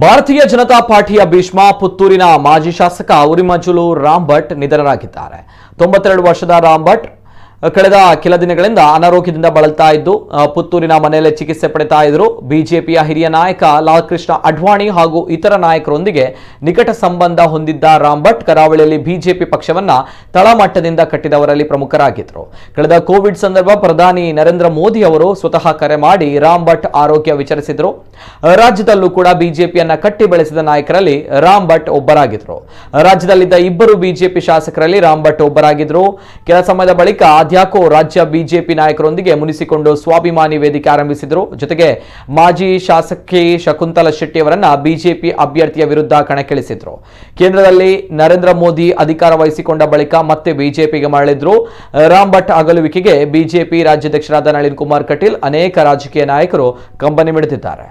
ಭಾರತೀಯ ಜನತಾ ಪಾರ್ಟಿಯ ಭೀಷ್ಮ ಪುತ್ತೂರಿನ ಮಾಜಿ ಶಾಸಕ ಉರಿಮಂಜುಲು ರಾಮ್ ಭಟ್ ನಿಧನರಾಗಿದ್ದಾರೆ. 92 ವರ್ಷದ ರಾಮ್ ಭಟ್ ಕಳೆದ ಕೆಲ ದಿನಗಳಿಂದ ಅನಾರೋಗ್ಯದಿಂದ ಬಳಲ್ತಾ ಇದ್ದು ಪುತ್ತೂರಿನ ಮನೆಯಲ್ಲೇ ಚಿಕಿತ್ಸೆ ಪಡೆತಾ ಇದ್ರು. ಬಿಜೆಪಿಯ ಹಿರಿಯ ನಾಯಕ ಲಾಲ್ ಕೃಷ್ಣ ಅಡ್ವಾಣಿ ಹಾಗೂ ಇತರ ನಾಯಕರೊಂದಿಗೆ ನಿಕಟ ಸಂಬಂಧ ಹೊಂದಿದ್ದ ರಾಮ್ ಭಟ್ ಕರಾವಳಿಯಲ್ಲಿ ಬಿಜೆಪಿ ಪಕ್ಷವನ್ನ ತಳಮಟ್ಟದಿಂದ ಕಟ್ಟಿದವರಲ್ಲಿ ಪ್ರಮುಖರಾಗಿದ್ದರು. ಕಳೆದ ಕೋವಿಡ್ ಸಂದರ್ಭ ಪ್ರಧಾನಿ ನರೇಂದ್ರ ಮೋದಿ ಅವರು ಸ್ವತಃ ಕರೆ ಮಾಡಿ ರಾಮ್ ಭಟ್ ಆರೋಗ್ಯ ವಿಚಾರಿಸಿದ್ರು. ರಾಜ್ಯದಲ್ಲೂ ಕೂಡ ಬಿಜೆಪಿಯನ್ನ ಕಟ್ಟಿ ಬೆಳೆಸಿದ ನಾಯಕರಲ್ಲಿ ರಾಮ್ ಭಟ್ ಒಬ್ಬರಾಗಿದ್ರು. ರಾಜ್ಯದಲ್ಲಿದ್ದ ಇಬ್ಬರು ಬಿಜೆಪಿ ಶಾಸಕರಲ್ಲಿ ರಾಮ್ ಭಟ್ ಒಬ್ಬರಾಗಿದ್ರು. ಕೆಲ ಸಮಯದ ಬಳಿಕ ಯಾಕೋ ರಾಜ್ಯ ಬಿಜೆಪಿ ನಾಯಕರೊಂದಿಗೆ ಮುನಿಸಿಕೊಂಡು ಸ್ವಾಭಿಮಾನಿ ವೇದಿಕೆ ಆರಂಭಿಸಿದರು. ಜೊತೆಗೆ ಮಾಜಿ ಶಾಸಕಿ ಶಕುಂತಲಾ ಶೆಟ್ಟಿ ಅವರನ್ನ ಬಿಜೆಪಿ ಅಭ್ಯರ್ಥಿಯ ವಿರುದ್ಧ ಕಣಕ್ಕಿಳಿಸಿದ್ರು. ಕೇಂದ್ರದಲ್ಲಿ ನರೇಂದ್ರ ಮೋದಿ ಅಧಿಕಾರ ವಹಿಸಿಕೊಂಡ ಬಳಿಕ ಮತ್ತೆ ಬಿಜೆಪಿಗೆ ಮರಳಿದ್ರು. ರಾಮ್ ಭಟ್ ಅಗಲುವಿಕೆಗೆ ಬಿಜೆಪಿ ರಾಜ್ಯಾಧ್ಯಕ್ಷರಾದ ನಳಿನ್ ಕುಮಾರ್ ಕಟೀಲ್ ಅನೇಕ ರಾಜಕೀಯ ನಾಯಕರು ಕಂಬನಿ ಮಿಡಿದಿದ್ದಾರೆ.